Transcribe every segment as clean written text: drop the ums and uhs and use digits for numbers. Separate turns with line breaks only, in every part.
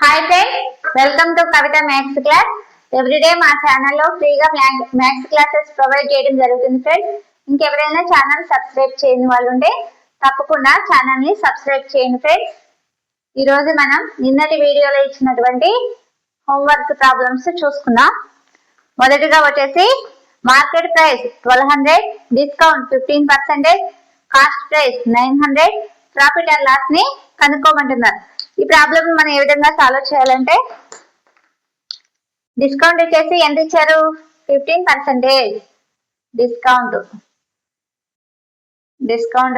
Hi friends, welcome to Kavitha maths class. Everyday మా ఛానల్లో ఫ్రీగా మ్యాథ్స్ క్లాసెస్ ప్రొవైడ్ చేయడం జరుగుతుంది ఫ్రెండ్స్. ఇంకెవరైనా ఛానల్ సబ్స్క్రైబ్ చేయని వాళ్ళు ఉంటే తప్పకుండా ఛానల్ ని సబ్స్క్రైబ్ చేయండి ఫ్రెండ్స్. ఈ రోజు మనం నిన్నటి వీడియోలో ఇచ్చినటువంటి హోంవర్క్ ప్రాబ్లమ్స్ చూసుకుందాం. మొదటిగా వచ్చేసి market price 1200, discount 15%, cost price 900, profit and loss ని కనుక్కోమంటున్నారు. ఈ ప్రాబ్లమ్ మనం ఏ విధంగా సాల్వ్ చేయాలంటే, డిస్కౌంట్ వచ్చేసి ఎంత ఇచ్చారు? 15%. డిస్కౌంట్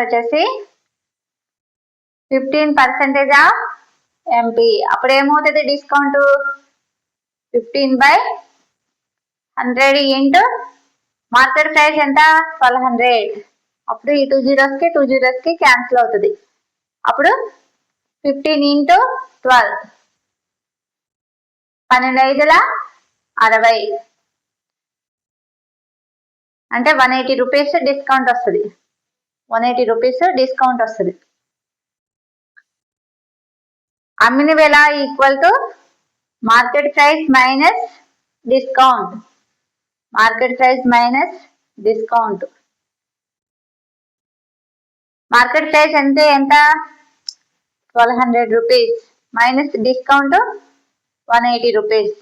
వచ్చేసి 15% ఆఫ్ ఎంపీ. అప్పుడు ఏమవుతుంది? డిస్కౌంట్ 15/100 ఇంటూ మార్కెట్ ప్రైస్ ఎంత? 1200. అప్పుడు ఈ 2 zeros కి క్యాన్సిల్ అవుతుంది. అప్పుడు 15 ఇంటూ 12, 12×5 = 60, అంటే 180 రూపీస్ డిస్కౌంట్ వస్తుంది. 180 రూపీస్ డిస్కౌంట్ వస్తుంది. అమ్మిన వేళ equal to market price minus discount. Market price minus discount. Market price ఎంత? 1200 rupees minus discount 180 rupees.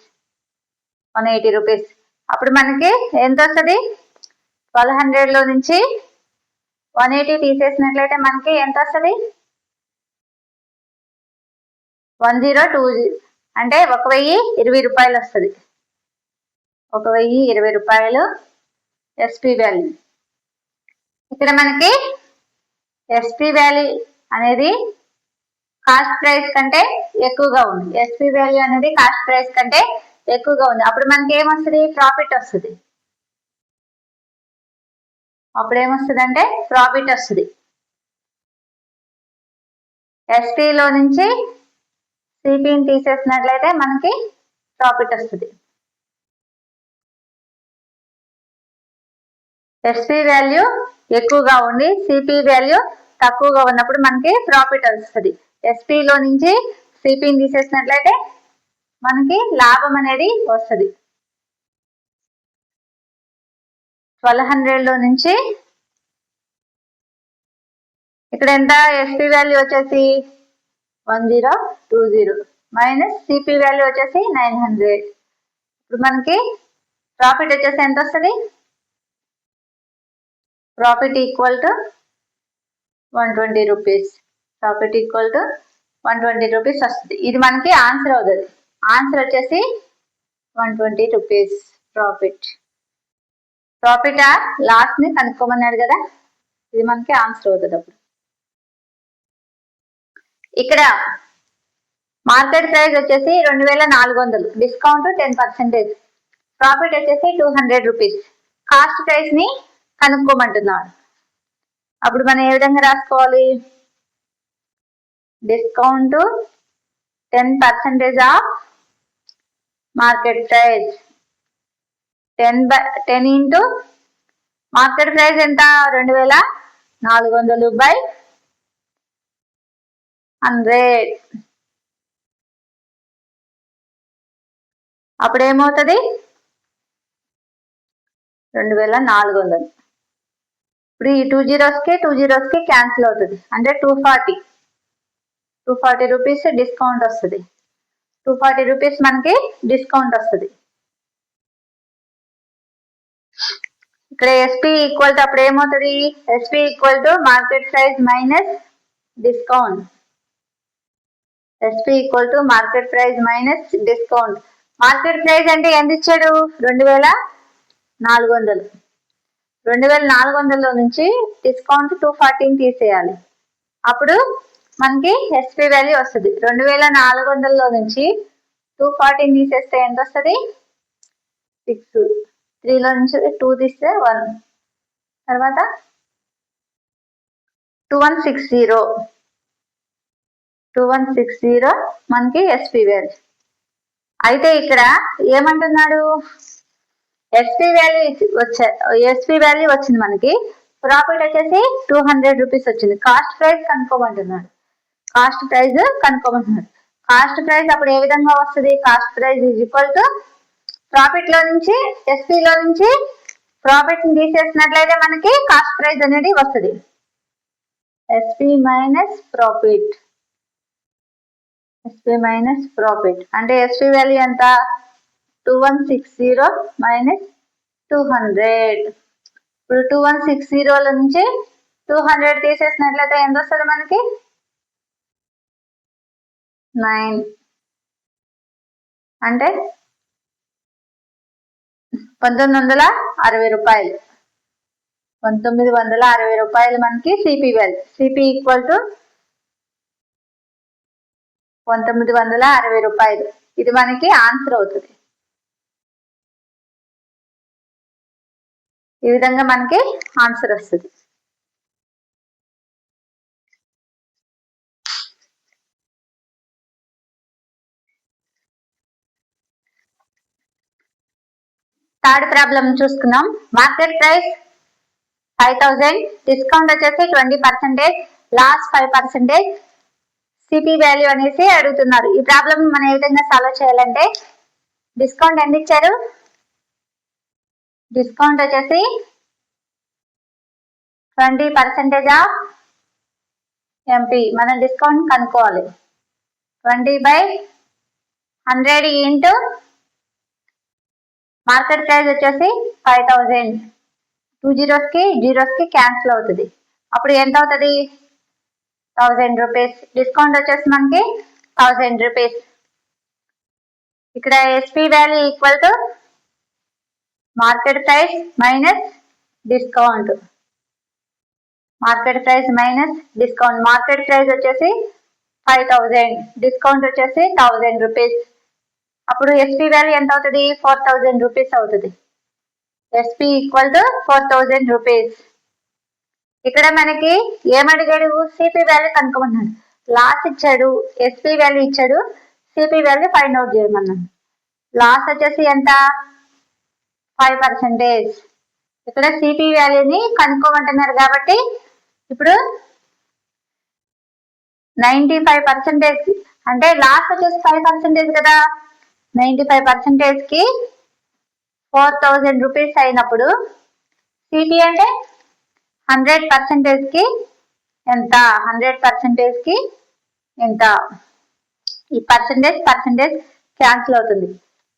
180 rupees. అప్పుడు మనకి ఎంత వస్తుంది? 1200 లో నుంచి 180 తీసేసినట్లయితే మనకి ఎంత వస్తుంది? 1020, అంటే 1020 రూపాయలు వస్తుంది. 1020 రూపాయలు ఎస్పీ వాల్యూ. ఇక్కడ మనకి ఎస్పీ వాల్యూ అనేది కాస్ట్ ప్రైస్ కంటే ఎక్కువగా ఉంది. ఎస్పీ వాల్యూ అనేది కాస్ట్ ప్రైస్ కంటే ఎక్కువగా ఉంది. అప్పుడు మనకి ఏమొస్తుంది? ప్రాఫిట్ వస్తుంది. అప్పుడు ఏమొస్తుంది అంటే ప్రాఫిట్ వస్తుంది. ఎస్పీలో నుంచి సిపిని తీసేసినట్లయితే మనకి ప్రాఫిట్ వస్తుంది. ఎస్పీ వాల్యూ ఎక్కువగా ఉండి సిపి వాల్యూ తక్కువగా ఉన్నప్పుడు మనకి ప్రాఫిట్ వస్తుంది. ఎస్పీలో నుంచి సిపిని తీసేసినట్లయితే మనకి లాభం అనేది వస్తుంది. 1200 లో నుంచి ఇక్కడ ఎంత? ఎస్పీ వాల్యూ వచ్చేసి 1020 మైనస్ సిపి వాల్యూ వచ్చేసి 900. ఇప్పుడు మనకి ప్రాఫిట్ వచ్చేసి ఎంత వస్తుంది? Profit equal to 120 rupees. Profit equal to 120 rupees వస్తుంది. ఇది మనకి ఆన్సర్ అవుతుంది. ఆన్సర్ వచ్చేసి 120 రూపీస్ ప్రాఫిట్. ప్రాఫిట్ ఆ లాస్ ని కనుక్కోమన్నాడు కదా, ఇది మనకి ఆన్సర్ అవుతుంది. అప్పుడు ఇక్కడ మార్కెట్ ప్రైస్ వచ్చేసి 2400, డిస్కౌంట్ 10%, ప్రాఫిట్ వచ్చేసి 200 రూపీస్. కాస్ట్ ప్రైస్ ని కనుక్కోమంటున్నాడు. అప్పుడు మనం ఏ విధంగా రాసుకోవాలి? Discount 10% of market price. 10 into market price ఎంత? 2400/100. అప్పుడు ఏమవుతుంది? 2400. ఇప్పుడు ఈ 2 zeros కి క్యాన్సిల్ అవుతుంది. అంటే 240 రూపీస్ డిస్కౌంట్ వస్తుంది. 240 రూపీస్ మనకి డిస్కౌంట్ వస్తుంది. ఇక్కడ ఎస్పీ ఈక్వల్ టు అప్పుడు ఏమవుతుంది? SP equal to market price minus discount. SP equal to market price minus discount. Market price అంటే ఎంత ఇచ్చాడు? 2400. 2400 లో నుంచి డిస్కౌంట్ 240 తీసేయాలి. అప్పుడు మనకి ఎస్పీ వాల్యూ వస్తుంది. 2400 లో నుంచి 240 తీసేస్తే ఎంత వస్తుంది? 6. 3 లో నుంచి 2 తీస్తే 1, తర్వాత 2160 మనకి ఎస్పీ వాల్యూ. అయితే ఇక్కడ ఏమంటున్నాడు? ఎస్పీ వాల్యూ వచ్చింది మనకి. ప్రాఫిట్ వచ్చేసి 200 రూపీస్ వచ్చింది. కాస్ట్ ప్రైస్ కనుక్కోమంటున్నాడు. కాస్ట్ ప్రైస్ కనుక్కోమంటున్నాడు. కాస్ట్ ప్రైస్ అప్పుడు ఏ విధంగా వస్తుంది? Cost price is equal to profit లో నుంచి ఎస్పీ లో నుంచి ప్రాఫిట్ ని తీసేసినట్లయితే మనకి కాస్ట్ ప్రైస్ అనేది వస్తుంది. SP minus profit, SP minus profit అంటే ఎస్పీ వాల్యూ ఎంత? 2160 మైనస్ 200. ఇప్పుడు 2160 నుంచి 200 తీసేసినట్లయితే ఎంత వస్తుంది మనకి? 9 అంటే 1960 రూపాయలు. 1960 రూపాయలు మనకి CP value. CP equal to 1960 రూపాయలు. ఇది మనకి ఆన్సర్ అవుతుంది. ఈ విధంగా మనకి ఆన్సర్ వస్తుంది. థర్డ్ ప్రాబ్లం చూసుకుందాం. మార్కెట్ ప్రైస్ 5000, డిస్కౌంట్ వచ్చేసి 20%, లాస్ 5%, సిపి వాల్యూ అనేసి అడుగుతున్నారు. ఈ ప్రాబ్లం మనం ఏ విధంగా సాల్వ్ చేయాలంటే, డిస్కౌంట్ ఎంత ఇచ్చారు? డిస్కౌంట్ వచ్చేసి 20% ఆఫ్ ఎంపీ. మనం డిస్కౌంట్ కనుక్కోవాలి. 20/100 ఇంటూ మార్కెట్ ప్రైస్ వచ్చేసి 5000. 2 zeros కి జీరోస్ కి క్యాన్సిల్ అవుతుంది. అప్పుడు ఎంత అవుతుంది? 1000 రూపీస్. డిస్కౌంట్ వచ్చేసి మనకి 1000 రూపీస్. ఇక్కడ SP value equal to market price minus discount. Market price minus discount. Market price వచ్చేసి 5000, డిస్కౌంట్ వచ్చేసి 1000 రూపీస్. అప్పుడు ఎస్పీ వాల్యూ ఎంత అవుతుంది? 4000 రూపీస్ అవుతుంది. SP equal to 4000 rupees. ఇక్కడ మనకి ఏమడిగాడు? సిపి వాల్యూ కనుక్కోమన్నాడు. లాస్ ఇచ్చాడు, ఎస్పీ వాల్యూ ఇచ్చాడు, సిపి వాల్యూ ఫైండ్ అవుట్ చేయమన్నాడు. లాస్ వచ్చేసి ఎంత? 5%. ఇక్కడ సిపి వాల్యూని కనుక్కోమంటున్నారు కాబట్టి ఇప్పుడు 95% అంటే లాస్ వచ్చేసి 5% కదా. 95% కి 4000 రూపీస్ అయినప్పుడు సిపి అంటే 100% కి ఎంత? 100% కి ఎంత? ఈ పర్సెంటేజ్ క్యాన్సిల్ అవుతుంది.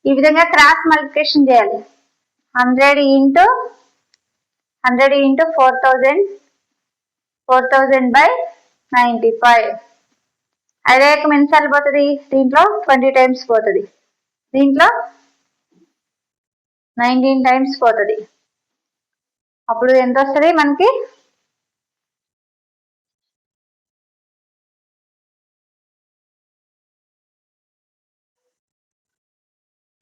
ఈ విధంగా క్రాస్ మల్టిప్లికేషన్ చేయాలి. 100 ఇంటూ 4000/95. అదే ఎన్నిసార్లు పోతుంది? దీంట్లో 20 టైమ్స్ పోతుంది, దీంట్లో 19 టైమ్స్ పోతుంది. అప్పుడు ఎంత వస్తుంది మనకి?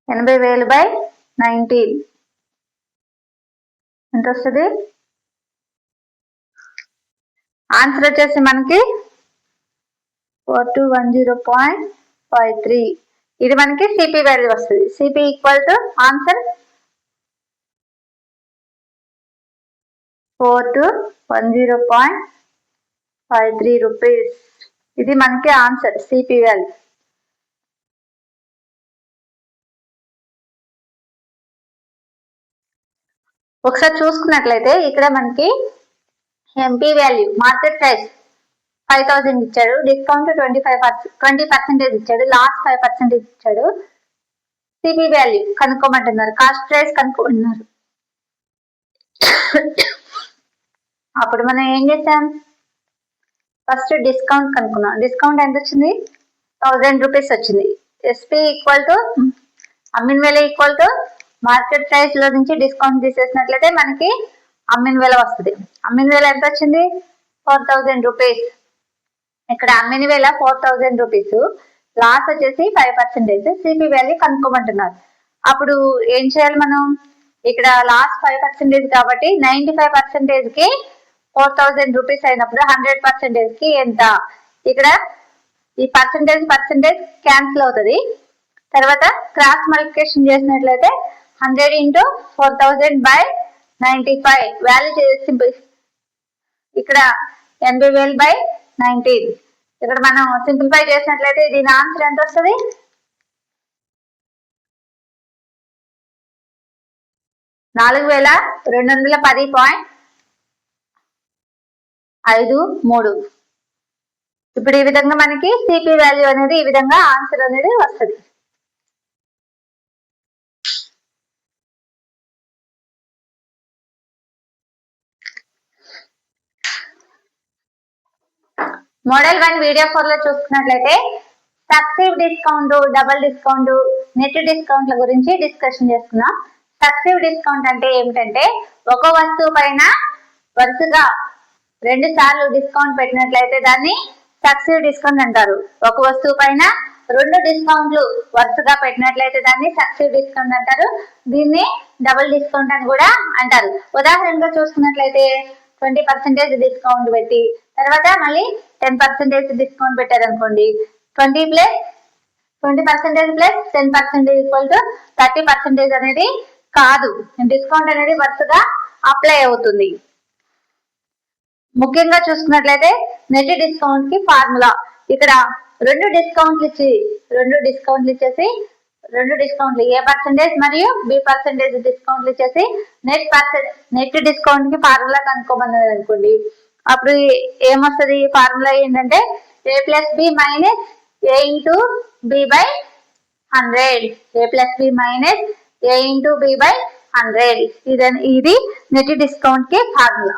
80,000/19 ఎంత వస్తుంది? ఆన్సర్ వచ్చేసి మనకి 4210.53. ఇది మనకి సిపి వాల్యూ వస్తుంది. CP equal to answer 4210.53 rupees. ఇది మనకి ఆన్సర్ సిపి వాల్యూ. ఒకసారి చూసుకున్నట్లయితే ఇక్కడ మనకి ఎంపీ వాల్యూ మార్కెట్ ప్రైస్ 5000 ఇచ్చాడు, డిస్కౌంట్ 20% ఇచ్చాడు, లాస్ట్ 5% ఇచ్చాడు. సిపి వాల్యూ కనుక్కోమంటున్నారు, కాస్ట్ ప్రైస్ కనుక్కోమంటున్నారు. అప్పుడు మనం ఏం చేసాం? First discount కనుక్కున్నాం. డిస్కౌంట్ ఎంత వచ్చింది? 1000 రూపీస్ వచ్చింది. ఎస్పీ ఈక్వల్ టు అమ్మిన వేల ఈక్వల్ టు మార్కెట్ ప్రైస్ లో నుంచి డిస్కౌంట్ తీసేసినట్లయితే మనకి అమ్మిన వేల వస్తుంది. అమ్మిన వేల ఎంత వచ్చింది? 4000 రూపీస్. ఇక్కడ అమ్మిన వేల 4000 రూపీస్, లాస్ వచ్చేసి 5%. సిపి వాల్యూ కనుక్కోమంటున్నారు. అప్పుడు ఏం చేయాలి మనం? ఇక్కడ లాస్ 5% కాబట్టి 95% కి 4000 రూపీస్ అయినప్పుడు 100% కి ఎంత? ఇక్కడ ఈ పర్సెంటేజ్ క్యాన్సిల్ అవుతుంది. తర్వాత క్రాస్ మల్టిప్లికేషన్ చేసినట్లయితే 100 ఇంటూ 4000/95 వాల్యూ చేసి ఇక్కడ 80,000/19. ఇక్కడ మనం సింప్లిఫై చేసినట్లయితే దీని ఆన్సర్ ఎంత వస్తుంది? 4210.53. ఇప్పుడు ఈ విధంగా మనకి సిపి వాల్యూ అనేది ఈ విధంగా ఆన్సర్ అనేది వస్తుంది. మోడల్ 1 వీడియో 4 లో చూసుకున్నట్లయితే successive discount, double discount, net డిస్కౌంట్ల గురించి డిస్కషన్ చేసుకున్నాం. సక్సెసివ్ డిస్కౌంట్ అంటే ఏమిటంటే ఒక వస్తువు పైన వరుసగా 2 సార్లు డిస్కౌంట్ పెట్టినట్లయితే దాన్ని సక్సెసివ్ డిస్కౌంట్ అంటారు. ఒక వస్తువు పైన 2 డిస్కౌంట్లు వరుసగా పెట్టినట్లయితే దాన్ని సక్సెసివ్ డిస్కౌంట్ అంటారు. దీన్ని డబుల్ డిస్కౌంట్ అని కూడా అంటారు. ఉదాహరణగా చూసుకున్నట్లయితే 20% డిస్కౌంట్ పెట్టి తర్వాత మళ్ళీ 10% డిస్కౌంట్ పెట్టారు అనుకోండి, 20% ప్లస్ 10% ఈక్వల్ టు 30% అనేది కాదు, డిస్కౌంట్ అనేది వరుసగా అప్లై అవుతుంది. ముఖ్యంగా చూసుకున్నట్లయితే నెట్ డిస్కౌంట్ కి ఫార్ములా ఇక్కడ 2 డిస్కౌంట్లు ఇచ్చేసి 2 డిస్కౌంట్లు ఏ పర్సెంటేజ్ మరియు బి పర్సెంటేజ్ డిస్కౌంట్లు ఇచ్చేసి నెట్ డిస్కౌంట్ కి ఫార్ములా కనుక్కోమన్నది అనుకోండి, అప్పుడు ఏమొస్తుంది? ఫార్ములా ఏంటంటే A plus B minus A into B by 100. A plus B minus A into B by 100. ఇది నెట్ డిస్కౌంట్ కి ఫార్ములా.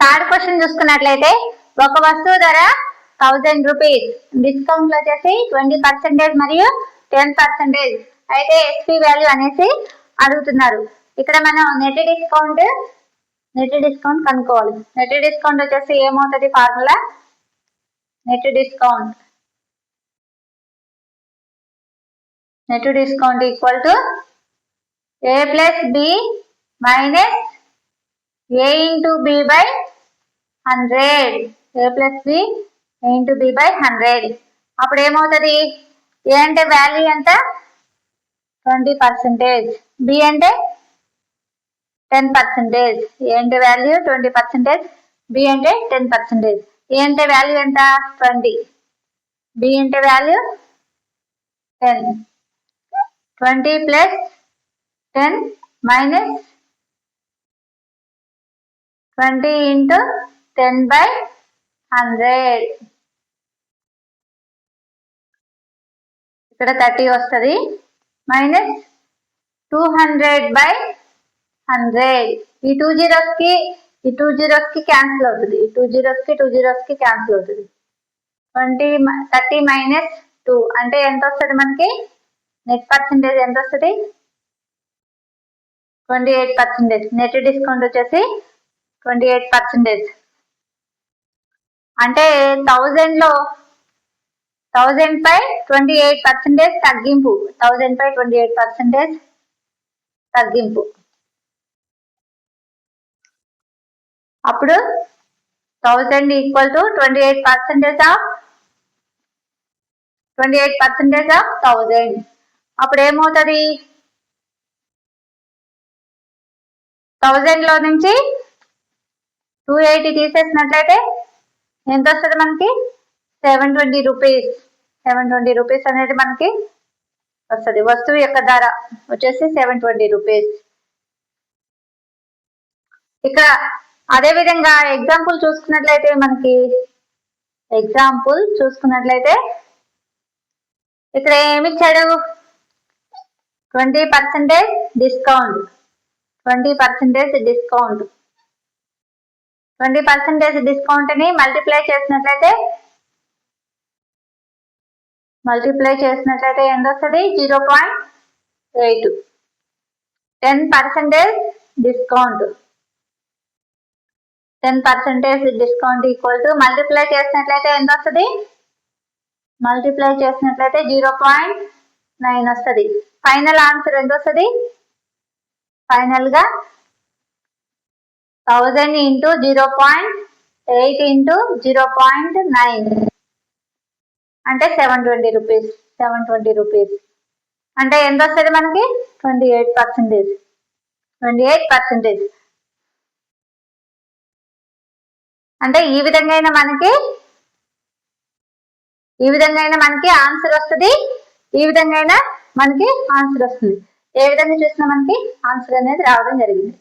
థర్డ్ క్వశ్చన్ చూసుకున్నట్లయితే ఒక వస్తువు ధర 1000 రూపీస్, డిస్కౌంట్ వచ్చేసి 20% మరియు 10% అయితే ఎస్పీ వాల్యూ అనేసి అడుగుతున్నారు. ఇక్కడ మనం నెట్ డిస్కౌంట్ కనుక్కోవాలి. నెట్ డిస్కౌంట్ వచ్చేసి ఏమవుతుంది? Formula net discount equal to a plus B minus A into B by 100. A plus b into B by 100. అప్పుడు ఏమవుతుంది? ఏ అంటే వాల్యూ ఎంత? 20%. బి అంటే 10%. ఏ అంటే వాల్యూ 20%, బి అంటే 10%. ఏ అంటే వాల్యూ ఎంత? 20. బి అంటే వాల్యూ 10. 20 plus 10 minus 20 into 10/100. ఇక్కడ 30 వస్తుంది మైనస్ 200/100. ఈ 2 zeros కి క్యాన్సిల్ అవుతుంది. 2 zeros కి క్యాన్సిల్ అవుతుంది. 30 మైనస్ 2 అంటే ఎంత వస్తుంది మనకి? నెట్ పర్సెంటేజ్ ఎంత వస్తుంది? 28%. నెట్ డిస్కౌంట్ వచ్చేసి 28%. అంటే 1000 పై 28% తగ్గింపు. 1000 పై 28% తగ్గింపు. అప్పుడు 1000 ఈక్వల్ టు 28% ఆఫ్ 1000. అప్పుడు ఏమవుతుంది? 1000 లో నుంచి 280 తీసేసినట్లయితే ఎంత వస్తుంది మనకి? 720 రూపీస్. 720 రూపీస్ అనేది మనకి వస్తుంది. వస్తువు యొక్క ధర వచ్చేసి 720 రూపీస్. ఇక్కడ అదే విధంగా ఎగ్జాంపుల్ చూసుకున్నట్లయితే ఇక్కడ ఏమిచ్చాడు? 20% డిస్కౌంట్. 20% డిస్కౌంట్ ని మల్టిప్లై చేసినట్లయితే ఎంత వస్తుంది? 0.8. 10% discount. 10% discount equal to multiply చేసినట్లయితే ఎంత వస్తుంది? 0.9 వస్తుంది. ఫైనల్ ఆన్సర్ ఎంత వస్తుంది? ఫైనల్ గా 1000 ఇంటూ 0.8 ఇంటూ 0.9 అంటే 720 రూపీస్. అంటే ఎంత వస్తుంది మనకి 28%. 28%. అంటే ఈ విధంగా మనకి ఆన్సర్ వస్తుంది, ఈ విధంగా మనకి ఆన్సర్ వస్తుంది. ఏ విధంగా చూసినా మనకి ఆన్సర్ అనేది రావడం జరిగింది.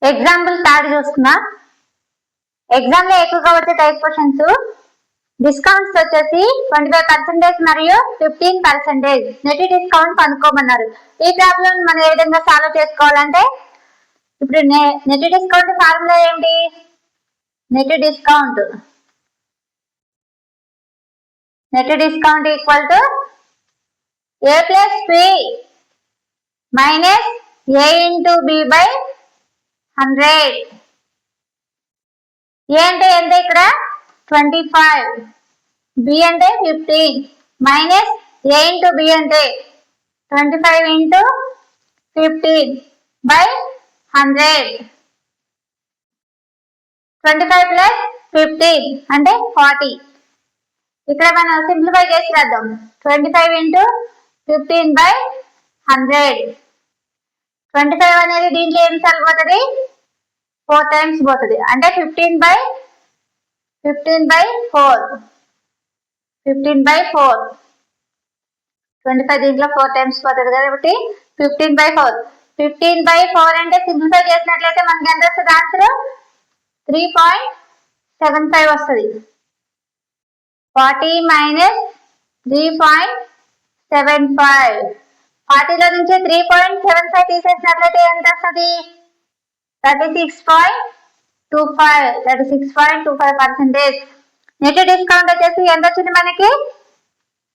ఎగ్జాంపుల్ థర్డ్ చూసుకున్నా. ఎగ్జామ్ లో ఎక్కువగా వచ్చే టైప్ క్వశ్చన్స్ డిస్కౌంట్స్ వచ్చేసి 25% మరియు 15%. నెట్ డిస్కౌంట్ కనుక్కోమన్నారు. ఈ ప్రాబ్లం మనం ఏ విధంగా సాల్వ్ చేసుకోవాలంటే, ఇప్పుడు నెట్ డిస్కౌంట్ ఫార్ములా ఏంటి? Net discount equal to A plus B minus A into B by 100. A అంటే ఎంత ఇక్కడ 25, B అంటే 15 మైనస్ A into B అంటే 25 into 15 by 100. 25 plus 15 అంటే 40. ఇక్కడ మనం సింప్లిఫై చేసి రాద్దాం. 25 into 15 by 100. 25 అనేది దీంట్లో ఎన్నిసార్లు పోతుంది? 4 times పోతుంది. అంటే 15 by 4. 25 దీంట్లో 4 times పోతుంది కాబట్టి 15 by 4. 15 by 4 అంటే సింప్లిఫై చేసినట్లయితే మనకి ఎంత వస్తుంది ఆన్సర్? 3.75 వస్తుంది. 40 minus 3.75. 40లో నుంచి 3.75 తీసేసినట్లయితే ఎంత వస్తుంది? 36.25%. నెట్ డిస్కౌంట్ వచ్చేసి ఎంత వచ్చింది మనకి?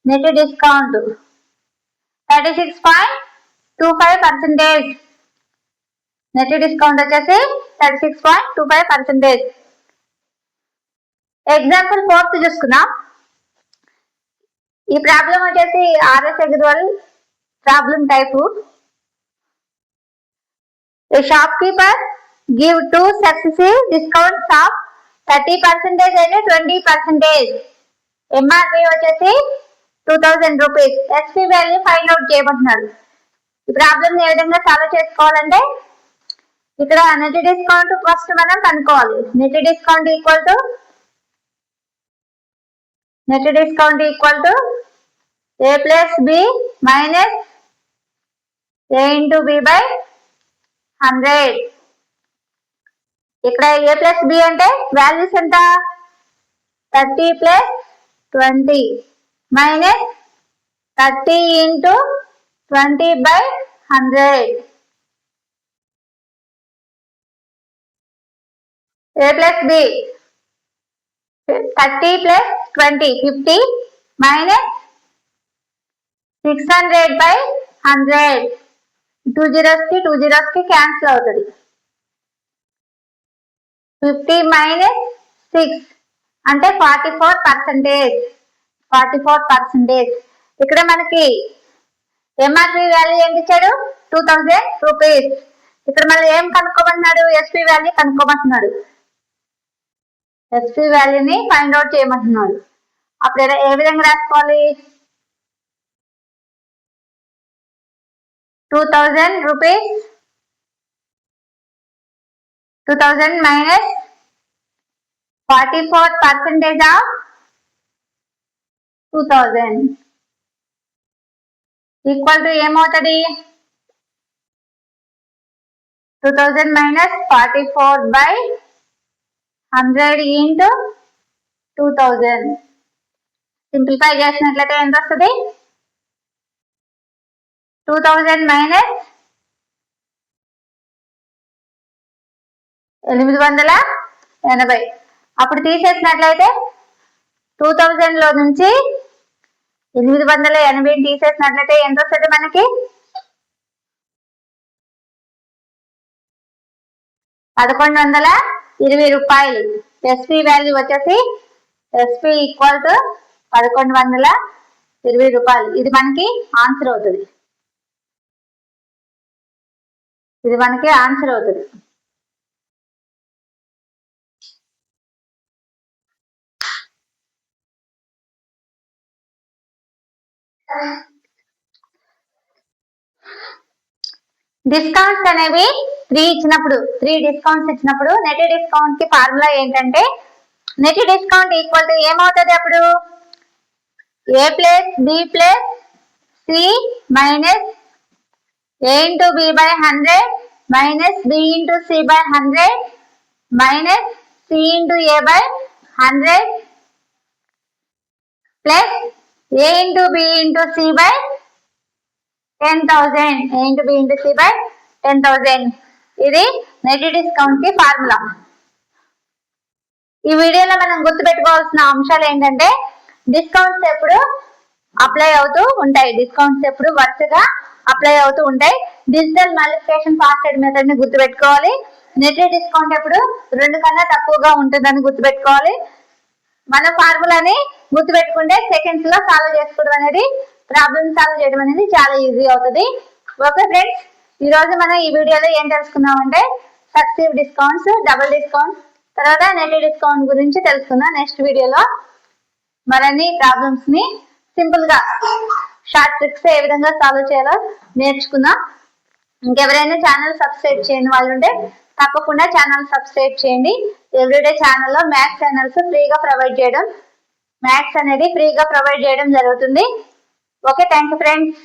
Net discount 36.25%. నెట్ డిస్కౌంట్ వచ్చేసి 36.25%. ఎగ్జాంపుల్ 4th చూసుకుందాం. ఈ ప్రాబ్లం వచ్చేసి RS Agarwal problem type. A shopkeeper give 2 successive discounts of 30% and 20%. MRP వచ్చేసి 2000 rupees. SP value find out చేయబోతున్నారు. ఈ ప్రాబ్లం ఏ విధంగా సాల్వ్ చేసుకోవాలంటే, ఇక్కడ నెట్ డిస్కౌంట్ ఫస్ట్ మనం కనుక్కోవాలి. Net discount equal to A plus B minus A into B by 100. ఇక్కడ A plus B అంటే వాల్యూస్ ఎంత? 30 plus 20 minus 30 into 20 by 100. A plus B 30 plus 20 50 minus 600 by 100. 2 zeros కి cancel అవుతుంది. 50 minus 6 అంటే 44%. ఇక్కడ మనకి MRP వాల్యూ ఎంత ఇచ్చాడు? 2000 రూపీస్. ఇక్కడ మళ్ళీ ఏం కనుక్కోమంటున్నాడు? SP వాల్యూ కనుక్కోమంటున్నాడు. SP వాల్యూని ఫైండ్ అవుట్ చేయమంటున్నాడు. అప్పుడు ఏ విధంగా రాసుకోవాలి? 2000 rupees 2000 minus 44% of 2000 equal to ఏమవుతుంది? 2000 minus 44 by 100 into 2000. సింప్లిఫై చేసినట్లయితే ఎంత వస్తుంది? 2000 minus 880. అప్పుడు తీసేసినట్లయితే 2000 లో నుంచి 880 తీసేసినట్లయితే ఎంత వస్తుంది మనకి? 1120 రూపాయలు. SP వాల్యూ వచ్చేసి SP ఈక్వల్ టు 1120 రూపాయలు. ఇది మనకి ఆన్సర్ అవుతుంది. ఇది మనకి ఆన్సర్ అవుతుంది. డిస్కౌంట్స్ అనేవి 3 డిస్కౌంట్స్ ఇచ్చినప్పుడు నెట్ డిస్కౌంట్ కి ఫార్ములా ఏంటంటే నెట్ డిస్కౌంట్ ఈక్వల్ టు ఏమవుతుంది అప్పుడు A plus B plus C minus A into B by 100 minus B into C by 100 minus C into A by 100 plus A into B into C by 10,000. A into B into C by 10,000. ఇది net discount కి formula. ఈ వీడియోలో మనం గుర్తుపెట్టుకోవాల్సిన అంశాలు ఏంటంటే discounts ఎప్పుడు apply అవుతూ ఉంటాయి, డిస్కౌంట్స్ ఎప్పుడు వరుసగా అప్లై అవుతూ ఉంటాయి. డిజిటల్ మల్టిప్లికేషన్ ఫాస్టెడ్ మెథడ్ ని గుర్తుపెట్టుకోవాలి. నెట్ డిస్కౌంట్ ఎప్పుడు 2 కన్నా తక్కువగా ఉంటుందని గుర్తుపెట్టుకోవాలి. మన ఫార్ములాని గుర్తుపెట్టుకుంటే సెకండ్స్ లో సాల్వ్ చేసుకోవడం అనేది, ప్రాబ్లమ్ సాల్వ్ చేయడం అనేది చాలా ఈజీ అవుతుంది. ఓకే ఫ్రెండ్స్, ఈ రోజు మనం ఈ వీడియోలో ఏం తెలుసుకున్నామంటే సక్సెసివ్ డిస్కౌంట్స్, డబుల్ డిస్కౌంట్, తర్వాత నెట్ డిస్కౌంట్ గురించి తెలుసుకుందాం. నెక్స్ట్ వీడియోలో మరిన్ని ప్రాబ్లమ్స్ ని సింపుల్ గా షార్ట్ ట్రిక్స్ ఏ విధంగా సాల్వ్ చేయాలో నేర్చుకుందాం. ఇంకెవరైనా ఛానల్ సబ్స్క్రైబ్ చేయని వాళ్ళు ఉంటే తప్పకుండా ఛానల్ సబ్స్క్రైబ్ చేయండి. ఎవ్రీడే ఛానల్లో మ్యాథ్స్ ఛానల్స్ ఫ్రీగా ప్రొవైడ్ చేయడం, మ్యాథ్స్ అనేది ఫ్రీగా ప్రొవైడ్ చేయడం జరుగుతుంది. Okay, thank you friends.